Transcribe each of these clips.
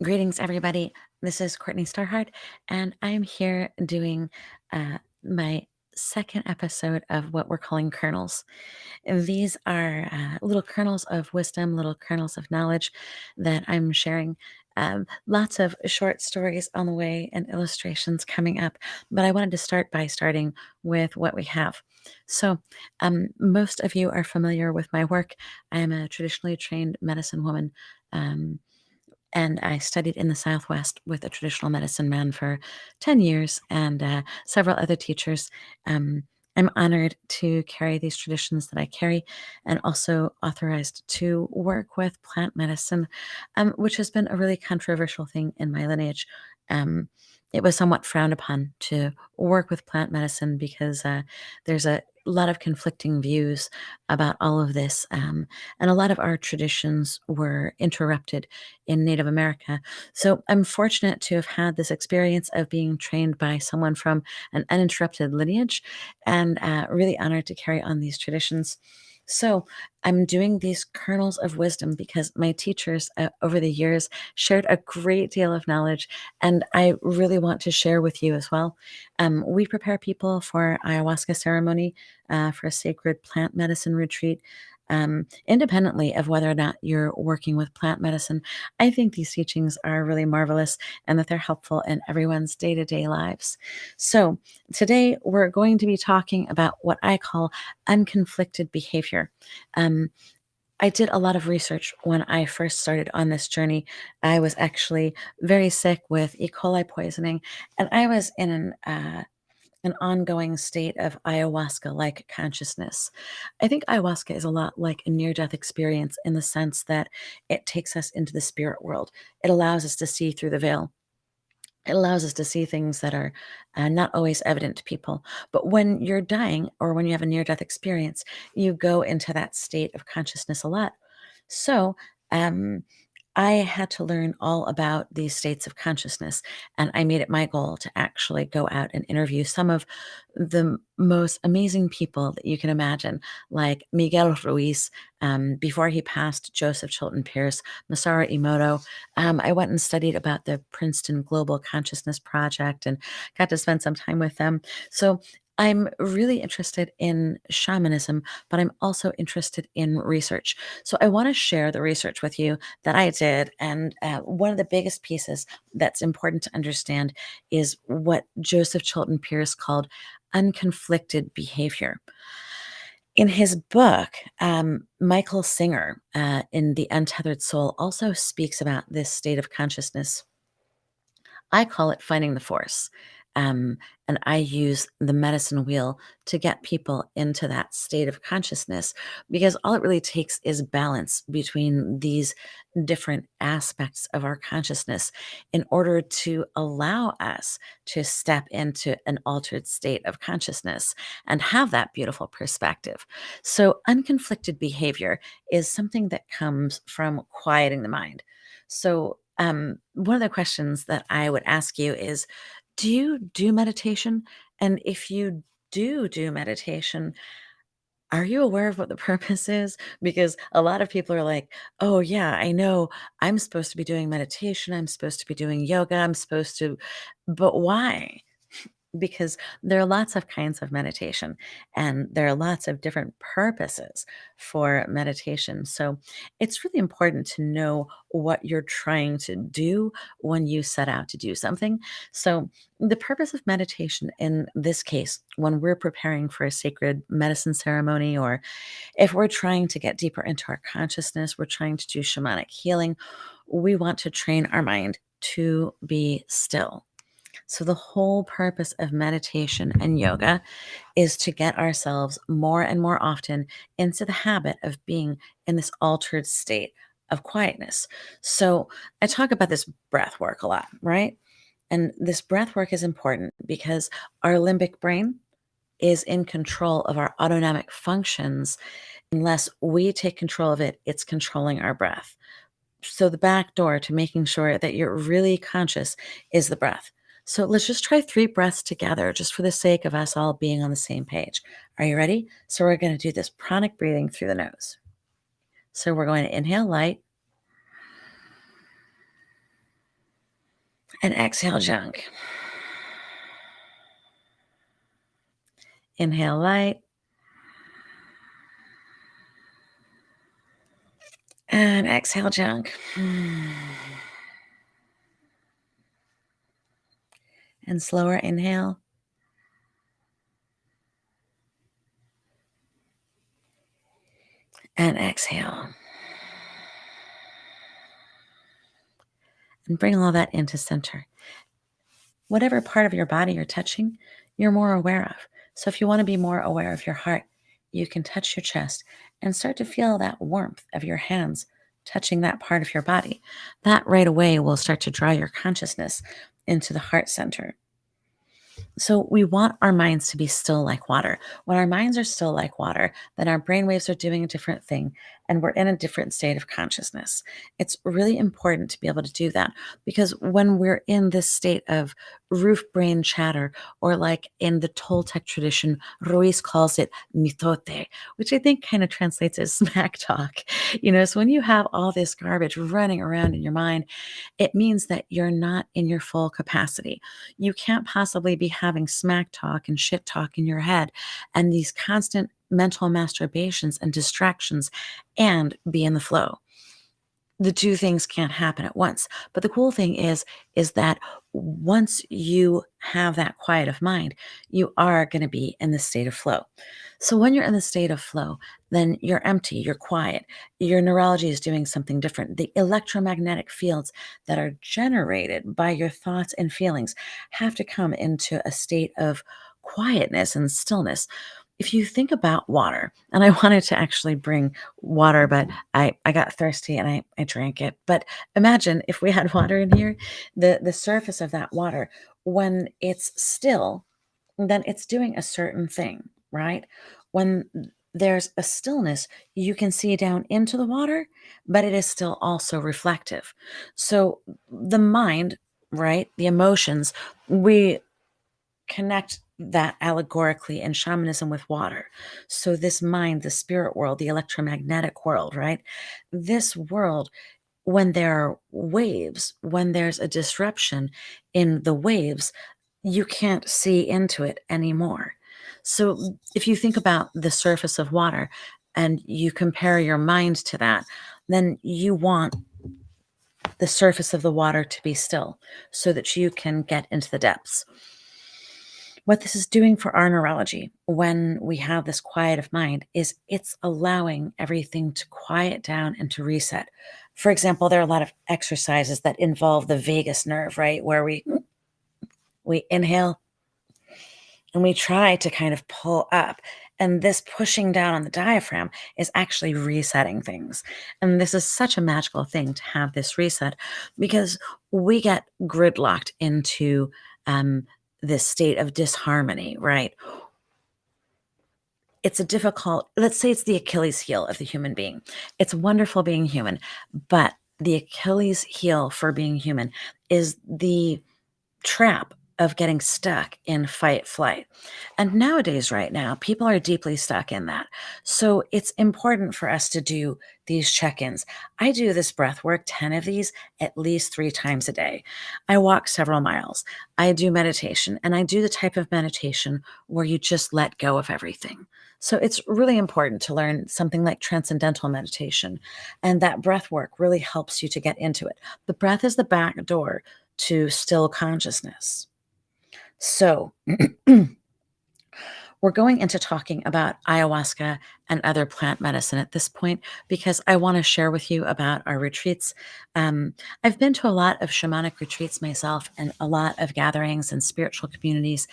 Greetings, everybody. This is Courtney Starhart, and I'm here doing my second episode of what we're calling Kernels. And these are little kernels of wisdom, little kernels of knowledge that I'm sharing. Lots of short stories on the way and illustrations coming up, but I wanted to start by starting with what we have. So, most of you are familiar with my work. I am a traditionally trained medicine woman. Um, and I studied in the Southwest with a traditional medicine man for 10 years and several other teachers. Um, I'm honored to carry these traditions that I carry and also authorized to work with plant medicine, which has been a really controversial thing in my lineage. Um, it was somewhat frowned upon to work with plant medicine because there's a lot of conflicting views about all of this. And a lot of our traditions were interrupted in Native America. So I'm fortunate to have had this experience of being trained by someone from an uninterrupted lineage and really honored to carry on these traditions. So I'm doing these kernels of wisdom because my teachers over the years shared a great deal of knowledge, and I really want to share with you as well. We prepare people for ayahuasca ceremony, for a sacred plant medicine retreat, independently of whether or not you're working with plant medicine. I think these teachings are really marvelous and that they're helpful in everyone's day to day lives. So, today we're going to be talking about what I call unconflicted behavior. Um, I did a lot of research when I first started on this journey. I was actually very sick with E. coli poisoning, and I was in an ongoing state of ayahuasca like consciousness. I think ayahuasca is a lot like a near death experience in the sense that it takes us into the spirit world. It allows us to see through the veil. It allows us to see things that are not always evident to people. But when you're dying or when you have a near death experience, you go into that state of consciousness a lot. So, um, I had to learn all about these states of consciousness, and I made it my goal to actually go out and interview some of the most amazing people that you can imagine, like Miguel Ruiz, before he passed, Joseph Chilton Pierce, Masaru Emoto. I went and studied about the Princeton Global Consciousness Project and got to spend some time with them. So I'm really interested in shamanism, but I'm also interested in research. So I want to share the research with you that I did. And one of the biggest pieces that's important to understand is what Joseph Chilton Pierce called unconflicted behavior. In his book, Michael Singer, in The Untethered Soul, also speaks about this state of consciousness. I call it finding the force. And I use the medicine wheel to get people into that state of consciousness because all it really takes is balance between these different aspects of our consciousness in order to allow us to step into an altered state of consciousness and have that beautiful perspective. So, unconflicted behavior is something that comes from quieting the mind. So, one of the questions that I would ask you is, do you do meditation? And if you do meditation, are you aware of what the purpose is? Because a lot of people are like, oh, yeah, I know I'm supposed to be doing meditation. I'm supposed to be doing yoga. I'm supposed to, but why? Because there are lots of kinds of meditation and there are lots of different purposes for meditation. So it's really important to know what you're trying to do when you set out to do something. So, the purpose of meditation in this case, when we're preparing for a sacred medicine ceremony, or if we're trying to get deeper into our consciousness, we're trying to do shamanic healing, we want to train our mind to be still. So, the whole purpose of meditation and yoga is to get ourselves more and more often into the habit of being in this altered state of quietness. So, I talk about this breath work a lot, right? And this breath work is important because our limbic brain is in control of our autonomic functions. Unless we take control of it, it's controlling our breath. So the back door to making sure that you're really conscious is the breath. So let's just try 3 breaths together just for the sake of us all being on the same page. Are you ready? So we're going to do this pranic breathing through the nose. So we're going to inhale light, And exhale junk. Inhale light. And exhale junk. And slower inhale. And exhale. And bring all that into center. Whatever part of your body you're touching, you're more aware of. So if you want to be more aware of your heart, you can touch your chest and start to feel that warmth of your hands touching that part of your body. That right away will start to draw your consciousness into the heart center. So we want our minds to be still like water. When our minds are still like water, then our brain waves are doing a different thing and we're in a different state of consciousness. It's really important to be able to do that because when we're in this state of roof brain chatter, or like in the Toltec tradition, Ruiz calls it mitote, which I think kind of translates as smack talk. So when you have all this garbage running around in your mind, it means that you're not in your full capacity. You can't possibly be having smack talk and shit talk in your head and these constant mental masturbations and distractions and be in the flow. The two things can't happen at once. But the cool thing is that once you have that quiet of mind, you are going to be in the state of flow. So when you're in the state of flow, then you're empty, you're quiet, your neurology is doing something different. The electromagnetic fields that are generated by your thoughts and feelings have to come into a state of quietness and stillness. If you think about water, and I wanted to actually bring water, but I got thirsty and I drank it. But imagine if we had water in here, the surface of that water, when it's still, then it's doing a certain thing, right? When there's a stillness, you can see down into the water, but it is still also reflective. So the mind, right, the emotions, we connect that allegorically in shamanism with water. So, this mind, the spirit world, the electromagnetic world, right? This world, when there are waves, when there's a disruption in the waves, you can't see into it anymore. So, if you think about the surface of water and you compare your mind to that, then you want the surface of the water to be still so that you can get into the depths. What this is doing for our neurology when we have this quiet of mind is it's allowing everything to quiet down and to reset. For example, there are a lot of exercises that involve the vagus nerve, right? Where we inhale and we try to kind of pull up. And this pushing down on the diaphragm is actually resetting things. And this is such a magical thing to have this reset because we get gridlocked into this state of disharmony, right? It's a difficult, let's say it's the Achilles heel of the human being. It's wonderful being human, but the Achilles heel for being human is the trap of getting stuck in fight flight. And nowadays, right now, people are deeply stuck in that. So it's important for us to do these check ins. I do this breath work, 10 of these at least 3 times a day. I walk several miles. I do meditation, and I do the type of meditation where you just let go of everything. So it's really important to learn something like transcendental meditation. And that breath work really helps you to get into it. The breath is the back door to still consciousness. So, we're going into talking about ayahuasca and other plant medicine at this point because I want to share with you about our retreats. I've been to a lot of shamanic retreats myself and a lot of gatherings and spiritual communities,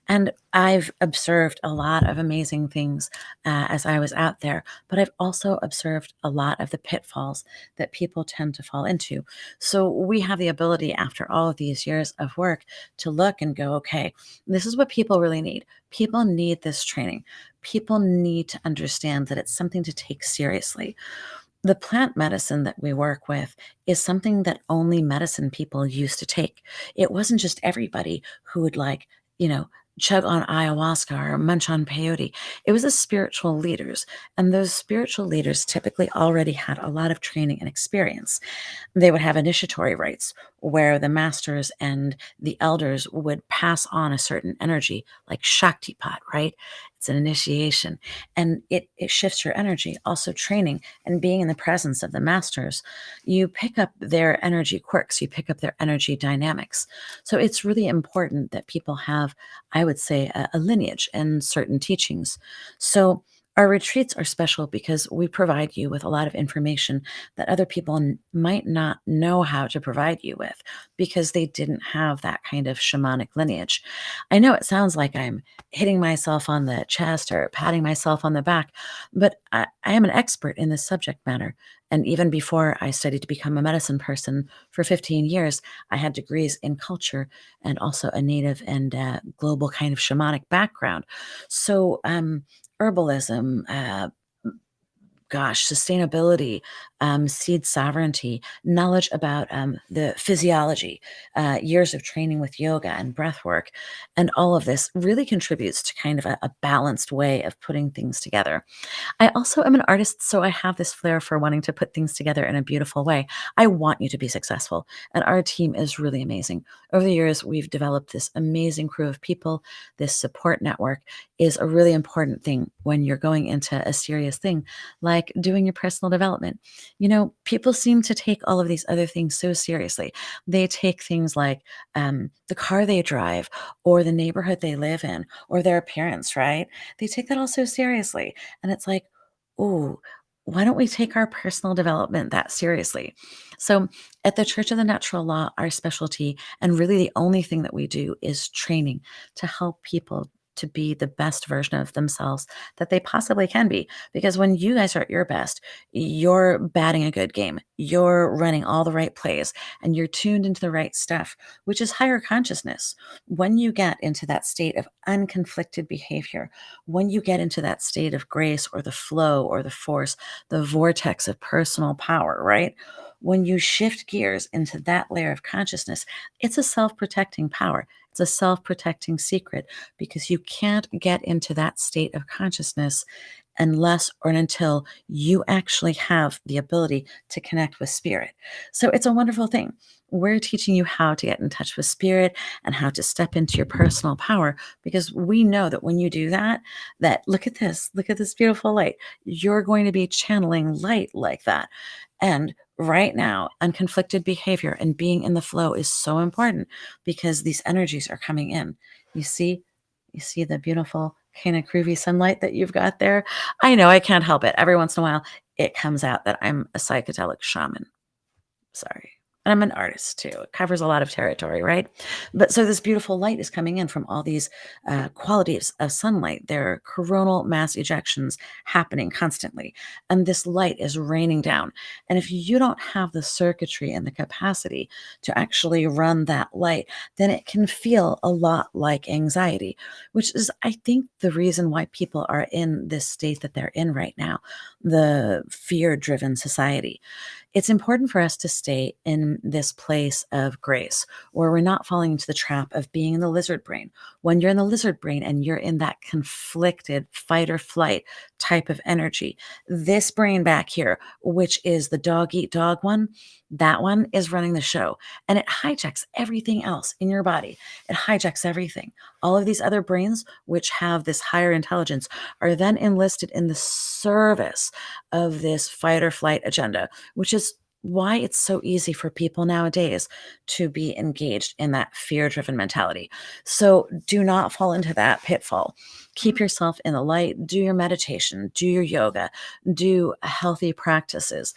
and I've observed a lot of amazing things as I was out there, but I've also observed a lot of the pitfalls that people tend to fall into. So we have the ability after all of these years of work to look and go, okay, this is what people really need. People need this training. People need to understand that it's something to take seriously. The plant medicine that we work with is something that only medicine people used to take. It wasn't just everybody who would chug on ayahuasca or munch on peyote. It was the spiritual leaders. And those spiritual leaders typically already had a lot of training and experience. They would have initiatory rites where the masters and the elders would pass on a certain energy, like Shaktipat, right? It's an initiation and it shifts your energy. Also, training and being in the presence of the masters, you pick up their energy quirks, you pick up their energy dynamics. So, it's really important that people have, I would say, a lineage and certain teachings. So, our retreats are special because we provide you with a lot of information that other people might not know how to provide you with because they didn't have that kind of shamanic lineage. I know it sounds like I'm hitting myself on the chest or patting myself on the back, but I am an expert in this subject matter. And even before I studied to become a medicine person for 15 years, I had degrees in culture and also a native and global kind of shamanic background. So, herbalism, sustainability, seed sovereignty, knowledge about the physiology, years of training with yoga and breath work, and all of this really contributes to kind of a balanced way of putting things together. I also am an artist, so I have this flair for wanting to put things together in a beautiful way. I want you to be successful, and our team is really amazing. Over the years, we've developed this amazing crew of people. This support network is a really important thing when you're going into a serious thing like doing your personal development. You know, people seem to take all of these other things so seriously. They take things like the car they drive, or the neighborhood they live in, or their appearance, right? They take that all so seriously. And it's like, oh, why don't we take our personal development that seriously? So, at the Church of the Natural Law, our specialty, and really the only thing that we do, is training to help people to be the best version of themselves that they possibly can be. Because when you guys are at your best, you're batting a good game, you're running all the right plays, and you're tuned into the right stuff, which is higher consciousness. When you get into that state of unconflicted behavior, when you get into that state of grace or the flow or the force, the vortex of personal power, right? When you shift gears into that layer of consciousness, it's a self protecting power. It's a self protecting secret because you can't get into that state of consciousness unless or until you actually have the ability to connect with spirit. So it's a wonderful thing. We're teaching you how to get in touch with spirit and how to step into your personal power because we know that when you do that, look at this beautiful light. You're going to be channeling light like that. And right now, unconflicted behavior and being in the flow is so important because these energies are coming in. You see, you see the beautiful kind of groovy sunlight that you've got there. I know I can't help it. Every once in a while, it comes out that I'm a psychedelic shaman. Sorry. And I'm an artist too. It covers a lot of territory, right? But so this beautiful light is coming in from all these qualities of sunlight. There are coronal mass ejections happening constantly. And this light is raining down. And if you don't have the circuitry and the capacity to actually run that light, then it can feel a lot like anxiety, which is, I think, the reason why people are in this state that they're in right now, the fear driven society. It's important for us to stay in this place of grace where we're not falling into the trap of being in the lizard brain. When you're in the lizard brain and you're in that conflicted fight or flight type of energy, this brain back here, which is the dog eat dog one, that one is running the show and it hijacks everything else in your body. It hijacks everything. All of these other brains, which have this higher intelligence, are then enlisted in the service of this fight or flight agenda, which is why it's so easy for people nowadays to be engaged in that fear driven mentality. So do not fall into that pitfall. Keep yourself in the light, do your meditation, do your yoga, do healthy practices.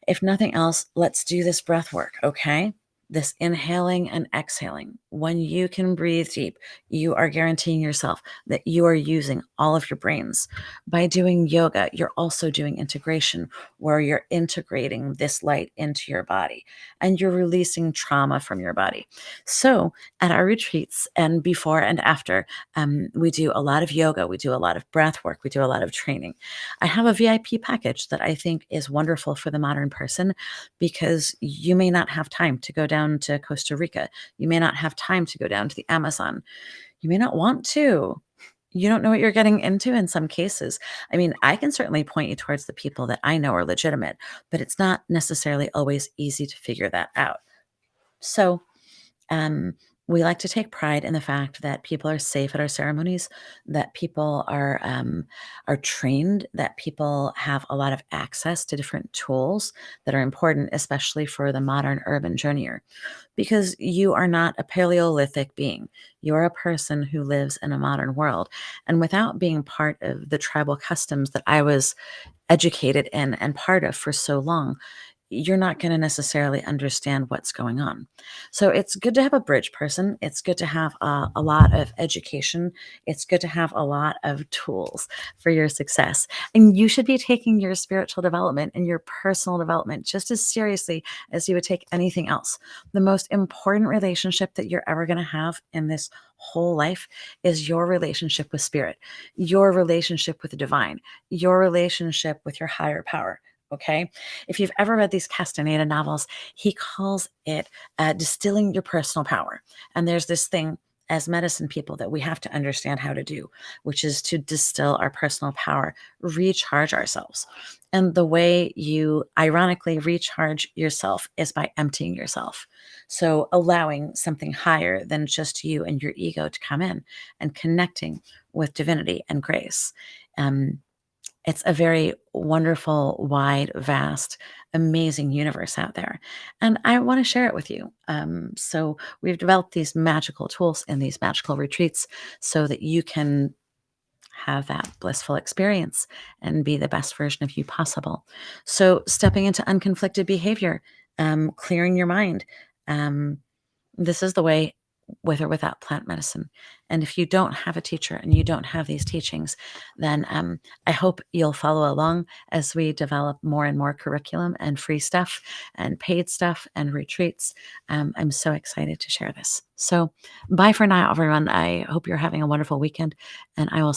If nothing else, let's do this breath work, okay? This inhaling and exhaling. When you can breathe deep, you are guaranteeing yourself that you are using all of your brains. By doing yoga, you're also doing integration, where you're integrating this light into your body and you're releasing trauma from your body. So, at our retreats and before and after, we do a lot of yoga, we do a lot of breath work, we do a lot of training. I have a VIP package that I think is wonderful for the modern person because you may not have time to go down down to Costa Rica. You may not have time to go down to the Amazon. You may not want to. You don't know what you're getting into in some cases. I mean, I can certainly point you towards the people that I know are legitimate, but it's not necessarily always easy to figure that out. So, um, we like to take pride in the fact that people are safe at our ceremonies, that people are trained, that people have a lot of access to different tools that are important, especially for the modern urban journeyer, because you are not a Paleolithic being. You are a person who lives in a modern world, and without being part of the tribal customs that I was educated in and part of for so long, you're not going to necessarily understand what's going on. So it's good to have a bridge person. It's good to have a lot of education. It's good to have a lot of tools for your success. And you should be taking your spiritual development and your personal development just as seriously as you would take anything else. The most important relationship that you're ever going to have in this whole life is your relationship with spirit, your relationship with the divine, your relationship with your higher power. Okay. If you've ever read these Castaneda novels, he calls it distilling your personal power. And there's this thing as medicine people that we have to understand how to do, which is to distill our personal power, recharge ourselves. And the way you ironically recharge yourself is by emptying yourself. So allowing something higher than just you and your ego to come in and connecting with divinity and grace. Um, it's a very wonderful, wide, vast, amazing universe out there. And I want to share it with you. So we've developed these magical tools and these magical retreats so that you can have that blissful experience and be the best version of you possible. So stepping into unconflicted behavior, clearing your mind. Um, this is the way, with or without plant medicine. And if you don't have a teacher and you don't have these teachings, then I hope you'll follow along as we develop more and more curriculum and free stuff and paid stuff and retreats. I'm so excited to share this. So bye for now, everyone. I hope you're having a wonderful weekend, and I will